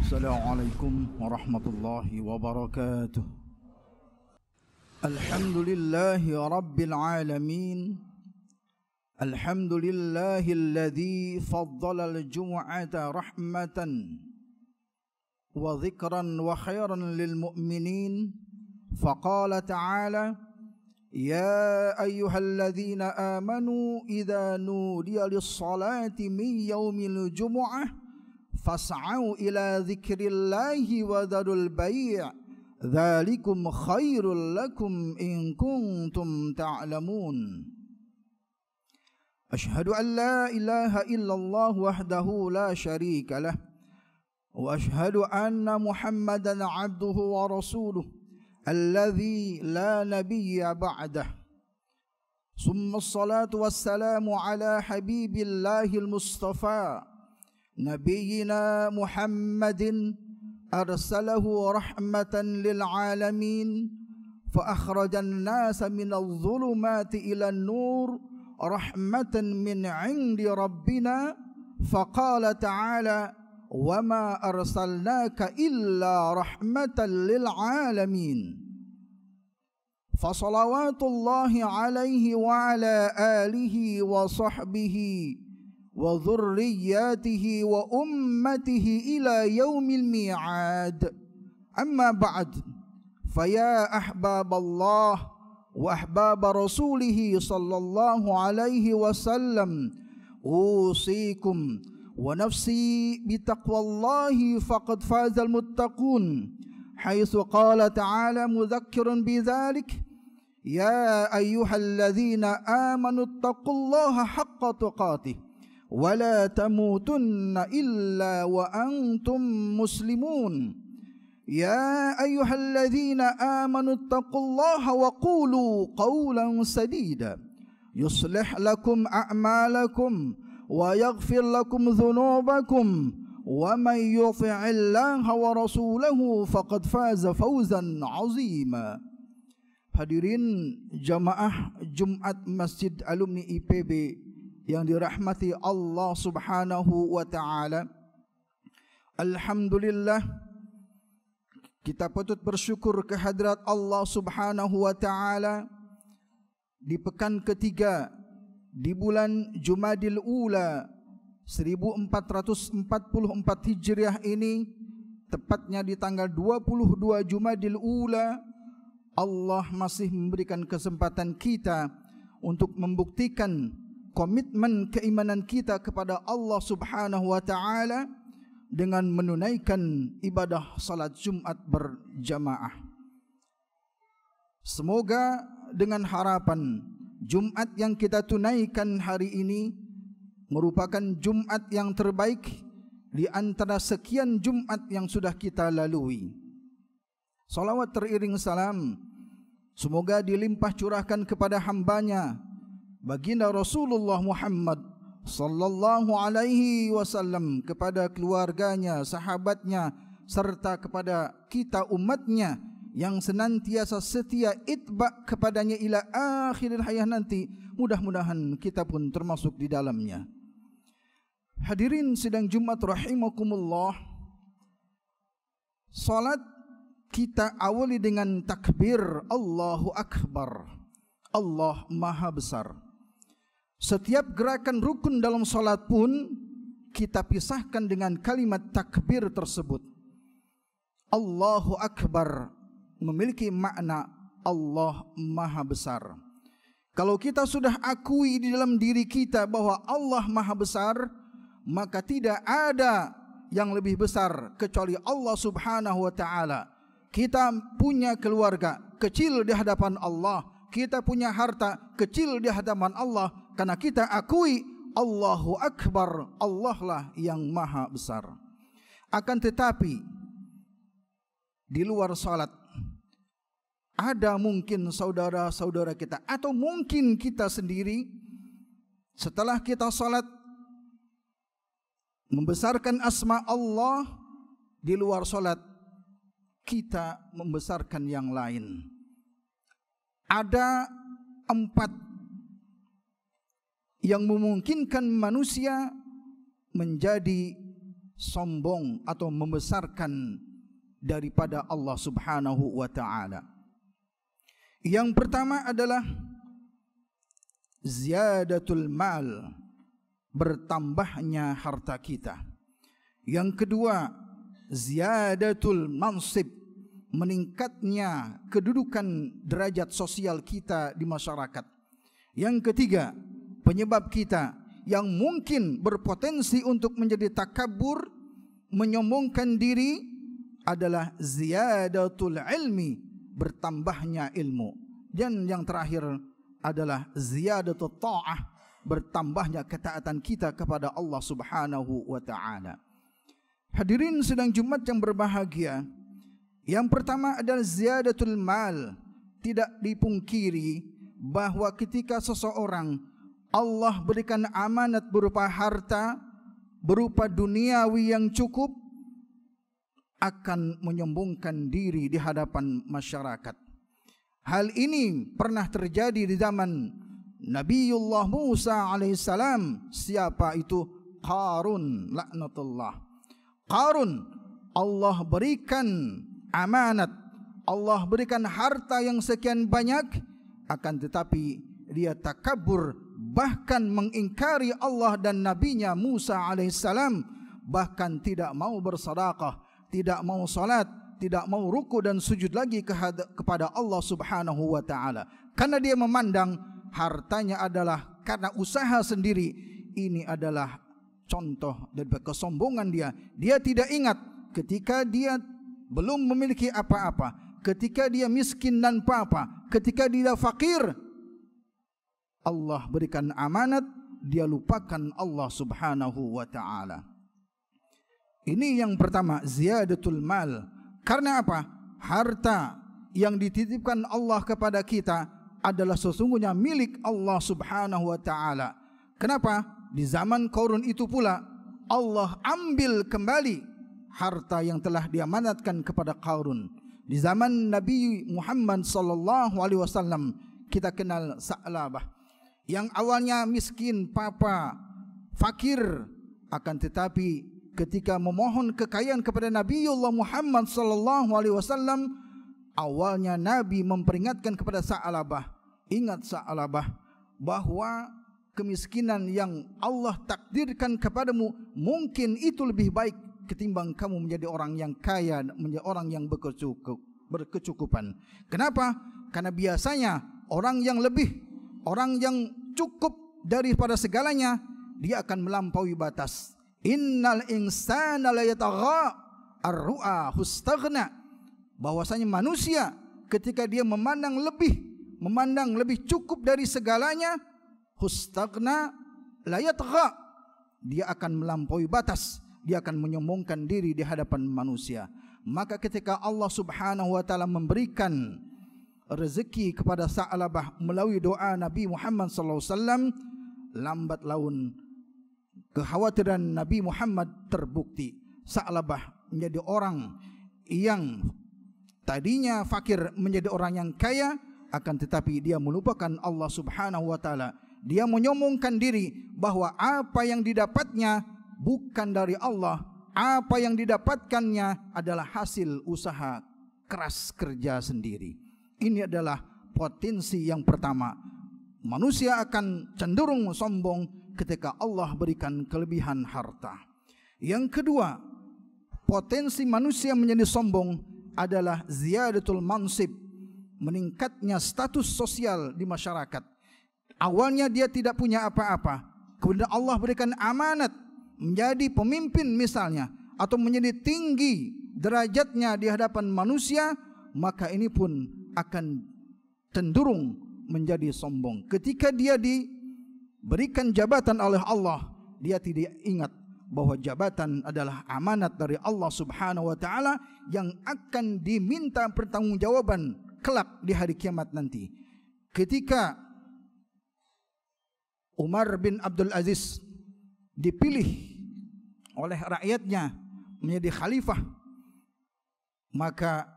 السلام عليكم ورحمة الله وبركاته. الحمد لله رب العالمين. الحمد لله الذي فضل الجمعة رحمة وذكرا وخيرا للمؤمنين، فقال تعالى: يا أيها الذين آمنوا إذا نودي للصلاة من يوم الجمعة فاسعوا إلى ذكر الله وذروا البيع ذلكم خير لكم إن كنتم تعلمون. أشهد أن لا إله إلا الله وحده لا شريك له، وأشهد أن محمدا عبده ورسوله الذي لا نبي بعده. ثم الصلاة والسلام على حبيب الله المصطفى نبينا محمد أرسله رحمة للعالمين، فأخرج الناس من الظلمات إلى النور رحمة من عند ربنا، فقال تعالى: وما أرسلناك إلا رحمة للعالمين. فصلوات الله عليه وعلى آله وصحبه وذرياته وأمته إلى يوم الميعاد. أما بعد، فيا أحباب الله وأحباب رسوله صلى الله عليه وسلم، أوصيكم ونفسي بتقوى الله فقد فاز المتقون، حيث قال تعالى مذكرا بذلك: يا أيها الذين آمنوا اتقوا الله حق تقاته ولا تموتن إلا وأنتم مسلمون. يا أيها الذين آمنوا اتقوا الله وقولوا قولا سديدا يصلح لكم أعمالكم ويغفر لكم ذنوبكم، ومن يطع الله ورسوله فقد فاز فوزا عظيما. Hadirin jamaah Jumat Masjid Alumni IPB yang dirahmati Allah Subhanahu wa taala. Alhamdulillah, kita patut bersyukur kehadrat Allah Subhanahu wa taala di pekan ketiga di bulan Jumadil Ula 1444 Hijriah ini, tepatnya di tanggal 22 Jumadil Ula, Allah masih memberikan kesempatan kita untuk membuktikan komitmen keimanan kita kepada Allah Subhanahu wa taala dengan menunaikan ibadah salat Jumat berjamaah. Semoga dengan harapan Jumat yang kita tunaikan hari ini merupakan Jumat yang terbaik di antara sekian Jumat yang sudah kita lalui. Salawat teriring salam semoga dilimpah curahkan kepada hambanya baginda Rasulullah Muhammad sallallahu alaihi wasallam, kepada keluarganya, sahabatnya, serta kepada kita umatnya yang senantiasa setia itba kepadanya ila akhiril hayah nanti. Mudah-mudahan kita pun termasuk di dalamnya. Hadirin sidang Jumat rahimakumullah, salat kita awali dengan takbir Allahu Akbar, Allah Maha Besar. Setiap gerakan rukun dalam salat pun kita pisahkan dengan kalimat takbir tersebut. Allahu Akbar memiliki makna Allah Maha Besar. Kalau kita sudah akui di dalam diri kita bahwa Allah Maha Besar, maka tidak ada yang lebih besar kecuali Allah Subhanahu wa taala. Kita punya keluarga kecil di hadapan Allah, kita punya harta kecil di hadapan Allah, karena kita akui Allahu Akbar, Allah lah yang Maha Besar. Akan tetapi di luar salat ada mungkin saudara-saudara kita atau mungkin kita sendiri setelah kita salat membesarkan asma Allah, di luar salat kita membesarkan yang lain. Ada 4 yang memungkinkan manusia menjadi sombong atau membesarkan daripada Allah Subhanahu wa ta'ala. Yang pertama adalah ziyadatul mal, bertambahnya harta kita. Yang kedua, ziyadatul mansib, meningkatnya kedudukan derajat sosial kita di masyarakat. Yang ketiga, penyebab kita yang mungkin berpotensi untuk menjadi takabur, menyombongkan diri, adalah ziyadatul ilmi, bertambahnya ilmu. Dan yang terakhir adalah ziyadatul ta'ah, bertambahnya ketaatan kita kepada Allah Subhanahu wa ta'ala. Hadirin sidang Jumat yang berbahagia, yang pertama adalah ziyadatul mal. Tidak dipungkiri bahwa ketika seseorang Allah berikan amanat berupa harta, berupa duniawi yang cukup, akan menyombongkan diri di hadapan masyarakat. Hal ini pernah terjadi di zaman Nabiullah Musa alaihissalam. Siapa itu? Qarun laknatullah. Qarun, Allah berikan amanat, Allah berikan harta yang sekian banyak, akan tetapi dia takabur, bahkan mengingkari Allah dan nabinya Musa alaihissalam, bahkan tidak mau bersedekah, tidak mau salat, tidak mau ruku dan sujud lagi kepada Allah Subhanahu wa ta'ala. Karena dia memandang hartanya adalah karena usaha sendiri. Ini adalah contoh dari kesombongan dia. Dia tidak ingat ketika dia belum memiliki apa-apa, ketika dia miskin dan apa-apa, ketika dia fakir, Allah berikan amanat, dia lupakan Allah Subhanahu wa ta'ala. Ini yang pertama, ziyadatul mal. Karena apa? Harta yang dititipkan Allah kepada kita adalah sesungguhnya milik Allah Subhanahu wa ta'ala. Kenapa? Di zaman Qarun itu pula Allah ambil kembali harta yang telah diamanatkan kepada Qarun. Di zaman Nabi Muhammad sallallahu alaihi wasallam kita kenal Sa'labah yang awalnya miskin, papa, fakir, akan tetapi ketika memohon kekayaan kepada Nabiullah Muhammad sallallahu alaihi wasallam, awalnya Nabi memperingatkan kepada Sa'labah, ingat Sa'labah, bahwa kemiskinan yang Allah takdirkan kepadamu mungkin itu lebih baik ketimbang kamu menjadi orang yang kaya, menjadi orang yang berkecukupan. Kenapa? Karena biasanya orang yang lebih, orang yang cukup daripada segalanya, dia akan melampaui batas. Innal insana la yatagha ar-ru'a hustaghna. Bahwasanya manusia ketika dia memandang lebih cukup dari segalanya, hustaghna la yatagha, dia akan melampaui batas, dia akan menyombongkan diri di hadapan manusia. Maka ketika Allah Subhanahu wa ta'ala memberikan rezeki kepada Sa'labah melalui doa Nabi Muhammad sallallahu alaihi wasallam, lambat laun kekhawatiran Nabi Muhammad terbukti. Sa'labah menjadi orang yang tadinya fakir menjadi orang yang kaya, akan tetapi dia melupakan Allah Subhanahu wa ta'ala. Dia menyombongkan diri bahwa apa yang didapatnya bukan dari Allah, apa yang didapatkannya adalah hasil usaha keras kerja sendiri. Ini adalah potensi yang pertama. Manusia akan cenderung sombong ketika Allah berikan kelebihan harta. Yang kedua, potensi manusia menjadi sombong adalah ziyadatul mansib, meningkatnya status sosial di masyarakat. Awalnya dia tidak punya apa-apa, kemudian Allah berikan amanat menjadi pemimpin misalnya, atau menjadi tinggi derajatnya di hadapan manusia, maka ini pun akan cenderung menjadi sombong. Ketika dia diberikan jabatan oleh Allah, dia tidak ingat bahwa jabatan adalah amanat dari Allah Subhanahu wa ta'ala yang akan diminta pertanggungjawaban kelak di hari kiamat nanti. Ketika Umar bin Abdul Aziz dipilih oleh rakyatnya menjadi khalifah, maka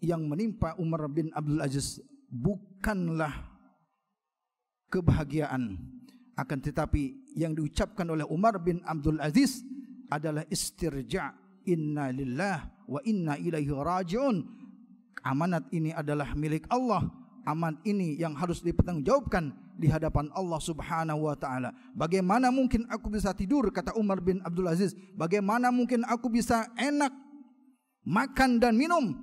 yang menimpa Umar bin Abdul Aziz bukanlah kebahagiaan, akan tetapi yang diucapkan oleh Umar bin Abdul Aziz adalah istirja', inna lillah wa inna ilaihi raji'un. Amanat ini adalah milik Allah. Amanat ini yang harus dipertanggungjawabkan di hadapan Allah Subhanahu wa taala. Bagaimana mungkin aku bisa tidur, kata Umar bin Abdul Aziz, bagaimana mungkin aku bisa enak makan dan minum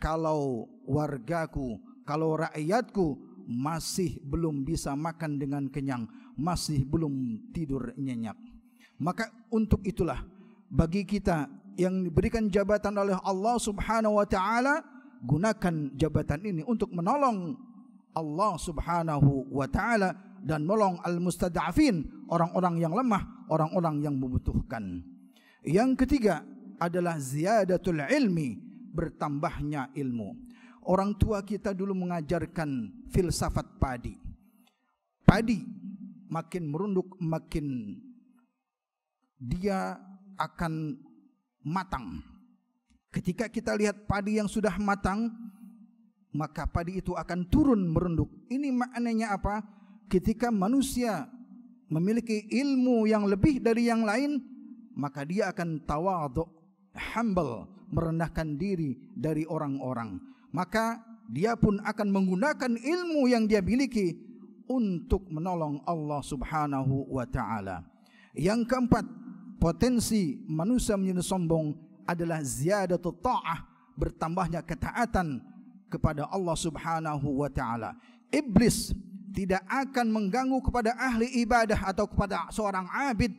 kalau wargaku, kalau rakyatku masih belum bisa makan dengan kenyang, masih belum tidur nyenyak. Maka untuk itulah bagi kita yang diberikan jabatan oleh Allah Subhanahu wa taala, gunakan jabatan ini untuk menolong Allah Subhanahu wa taala dan menolong al-mustad'afin, orang-orang yang lemah, orang-orang yang membutuhkan. Yang ketiga adalah ziyadatul ilmi, bertambahnya ilmu. Orang tua kita dulu mengajarkan filsafat padi. Padi makin merunduk, makin dia akan matang. Ketika kita lihat padi yang sudah matang, maka padi itu akan turun merunduk. Ini maknanya apa? Ketika manusia memiliki ilmu yang lebih dari yang lain, maka dia akan tawadhu, humble, merendahkan diri dari orang-orang. Maka dia pun akan menggunakan ilmu yang dia miliki untuk menolong Allah Subhanahu wa taala. Yang keempat, potensi manusia menjadi sombong adalah ziyadatut ta'ah, bertambahnya ketaatan kepada Allah Subhanahu wa taala. Iblis tidak akan mengganggu kepada ahli ibadah atau kepada seorang abid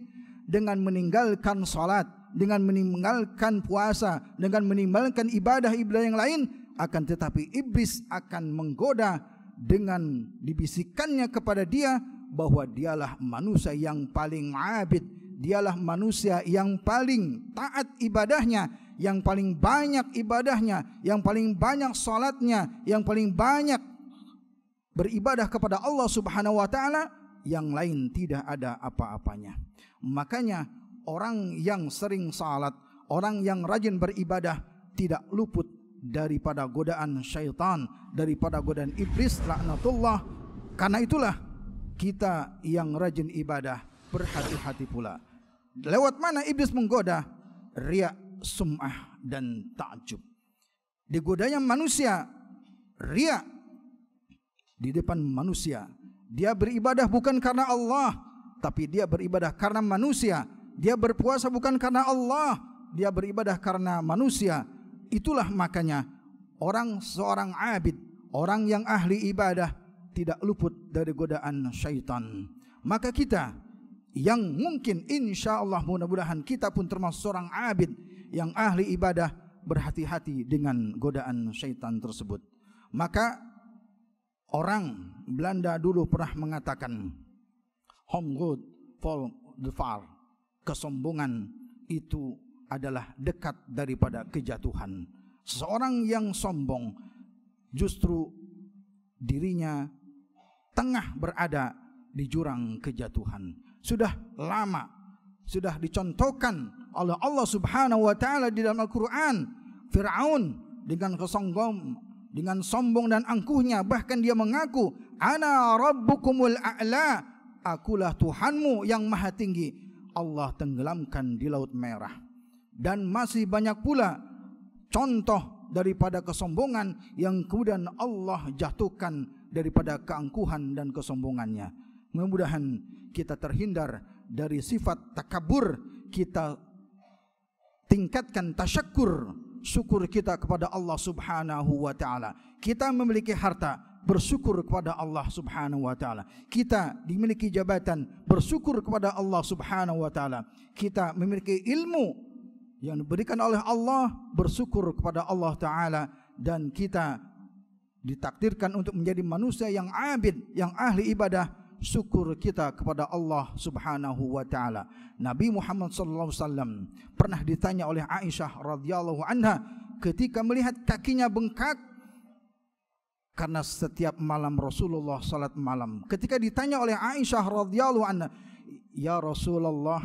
dengan meninggalkan salat, dengan meninggalkan puasa, dengan meninggalkan ibadah-ibadah yang lain. Akan tetapi iblis akan menggoda dengan dibisikannya kepada dia bahwa dialah manusia yang paling abid, dialah manusia yang paling taat ibadahnya, yang paling banyak ibadahnya, yang paling banyak salatnya, yang paling banyak beribadah kepada Allah Subhanahu wa taala, yang lain tidak ada apa-apanya. Makanya orang yang sering salat, orang yang rajin beribadah tidak luput daripada godaan syaitan, daripada godaan iblis laknatullah. Karena itulah kita yang rajin ibadah berhati-hati pula. Lewat mana iblis menggoda? Riya, sum'ah dan ta'jub. Digodanya manusia, riya di depan manusia. Dia beribadah bukan karena Allah, tapi dia beribadah karena manusia. Dia berpuasa bukan karena Allah, dia beribadah karena manusia. Itulah makanya seorang abid, orang yang ahli ibadah tidak luput dari godaan syaitan. Maka kita yang mungkin insya Allah mudah-mudahan kita pun termasuk seorang abid yang ahli ibadah, berhati-hati dengan godaan syaitan tersebut. Maka orang Belanda dulu pernah mengatakan, "Homegood for the far." Kesombongan itu adalah dekat daripada kejatuhan. Seseorang yang sombong justru dirinya tengah berada di jurang kejatuhan. Sudah lama sudah dicontohkan oleh Allah Subhanahu wa taala di dalam Al-Qur'an. Firaun dengan dengan sombong dan angkuhnya, bahkan dia mengaku, "Ana rabbukumul a'la." Akulah Tuhanmu yang maha tinggi. Allah tenggelamkan di Laut Merah. Dan masih banyak pula contoh daripada kesombongan yang kemudian Allah jatuhkan daripada keangkuhan dan kesombongannya. Mudah-mudahan kita terhindar dari sifat takabur, kita tingkatkan tasyakkur, syukur kita kepada Allah Subhanahu wa taala. Kita memiliki harta, bersyukur kepada Allah Subhanahu wa taala. Kita dimiliki jabatan, bersyukur kepada Allah Subhanahu wa taala. Kita memiliki ilmu yang diberikan oleh Allah, bersyukur kepada Allah taala, dan kita ditakdirkan untuk menjadi manusia yang abid, yang ahli ibadah, syukur kita kepada Allah Subhanahu wa taala. Nabi Muhammad sallallahu alaihi wasallam pernah ditanya oleh Aisyah radhiyallahu anha ketika melihat kakinya bengkak karena setiap malam Rasulullah salat malam. Ketika ditanya oleh Aisyah radhiyallahu anha, "Ya Rasulullah,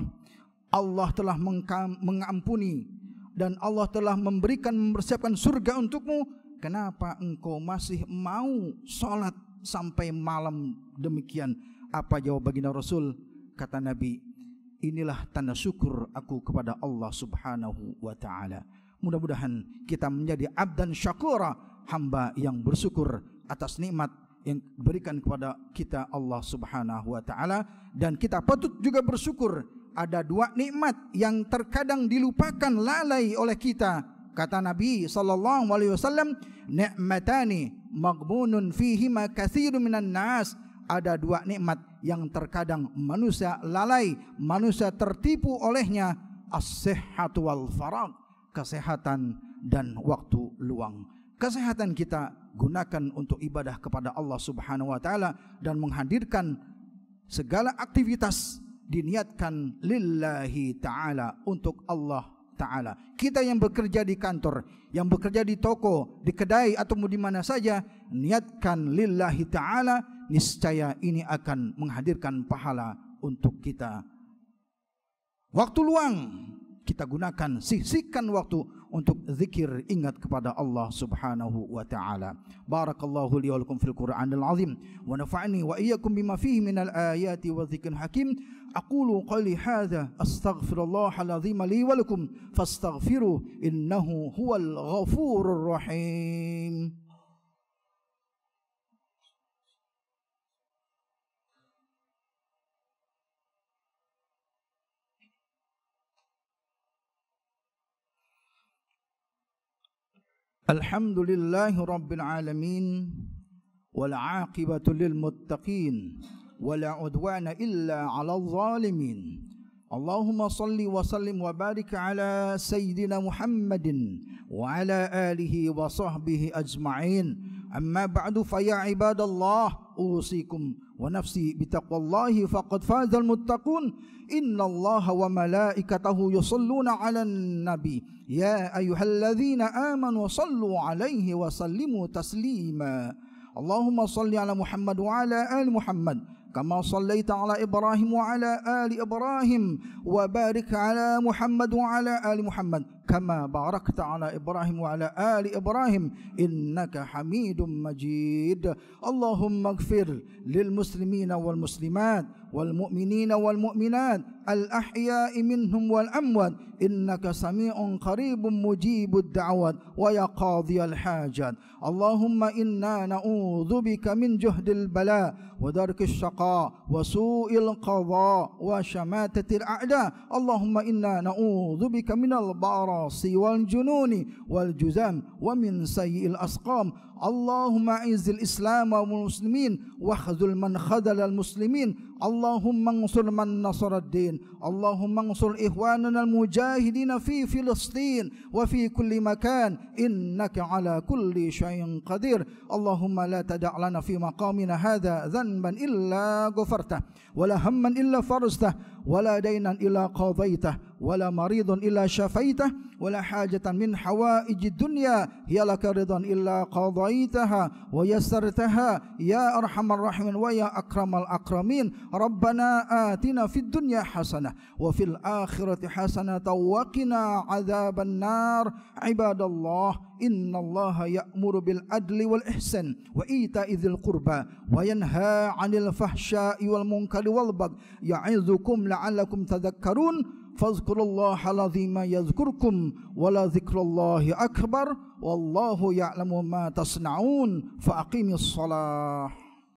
Allah telah mengampuni dan Allah telah mempersiapkan surga untukmu, kenapa engkau masih mau salat sampai malam demikian?" Apa jawab baginda Rasul? Kata Nabi, inilah tanda syukur aku kepada Allah Subhanahu wa ta'ala. Mudah-mudahan kita menjadi abdan syakura, hamba yang bersyukur atas nikmat yang diberikan kepada kita Allah Subhanahu wa ta'ala. Dan kita patut juga bersyukur ada dua nikmat yang terkadang dilupakan, lalai oleh kita. Kata Nabi sallallahu alaihi wasallam, ni'matani maghbunun fihima katsirun minan nas. Ada dua nikmat yang terkadang manusia lalai, manusia tertipu olehnya. As-sihhatu wal faragh, kesehatan dan waktu luang. Kesehatan kita gunakan untuk ibadah kepada Allah Subhanahu wa ta'ala, dan menghadirkan segala aktivitas diniatkan lillahi ta'ala, untuk Allah ta'ala. Kita yang bekerja di kantor, yang bekerja di toko, di kedai atau di mana saja, niatkan lillahi ta'ala, niscaya ini akan menghadirkan pahala untuk kita. Waktu luang kita gunakan, sisihkan waktu untuk zikir, ingat kepada Allah Subhanahu wa ta'ala. Barakallahu li wa lakum fil Qur'anil azim, wa nafa'ani wa iyyakum bima fihi minal ayati wa dzikril hakim. Aqulu qawli hadza astaghfirullahal azim li wa lakum fastaghfiruh innahu huwal ghafurur rahim. Alhamdulillahi rabbil alamin, wal aqibatu lil muttaqin, wala udwana illa 'alal zalimin. Allahumma salli wa sallim wa barik ala sayyidina Muhammadin wa ala alihi wa sahbihi ajma'in. Amma ba'du, fa ya ibadallah, usikum wa nafsi bitaqwallahi faqad fazal muttaqun. Innallaha wa malaikatahu yusalluna 'alan nabi ya ayyuhalladzina amanu sallu 'alaihi wa sallimu taslima. Allahumma salli ala Muhammad wa ala ali Muhammad kama sallaita ala Ibrahim wa ala ali Ibrahim, wa barik ala Muhammad wa ala ali Muhammad kama barakta ala Ibrahim wa ala ali Ibrahim innaka Hamidum Majid. Allahumma ighfir lil muslimina wal muslimat wal mu'minina wal mu'minat al ahya'i minhum wal amwat innaka sami'un qaribun mujibud da'wat wa ya qadhiyal hajat. Allahumma inna na'udzu bika min juhdil bala wa darkis syaqa wa su'il qadha wa shamatatil a'da. Allahumma inna na'udzu bika minal barasi wal jununi wal juzam wa min sayyi'il asqam. Allahumma izzil islam wal muslimin wa khzul man khadala al muslimin. Allahumma ansur man nasara ad-din. Allahumma ansur ikhwanana al mujahidin fi Filistin wa fi kulli makan innaka ala kulli syai'in qadir. Allahumma la tada' lana fi maqamina hadha dhanban illa ghafartah, wala hamman illa farajtah, wala daynan illa qadaitah, wala maridun illa syafaitah, wala hajatan min hawaijid dunya hiya laka ridhan illa qadaitaha wa yassartaha ya arhamar rahimin wa ya akramal akramin. Rabbana atina fid dunya hasanah wa fil akhirati hasanah wa qina adzaban nar. Ibadallah, innallaha ya'muru bil adli wal ihsan wa ita'i dzil qurba wa yanha 'anil fahsya'i wal munkari wal baghi ya'izukum la'allakum tadhakkarun. Fadhkurullaha al-azima yadhkurkum wa la dzikrullahi akbar wallahu ya'lamu ma tasna'un. Fa aqimis shalah.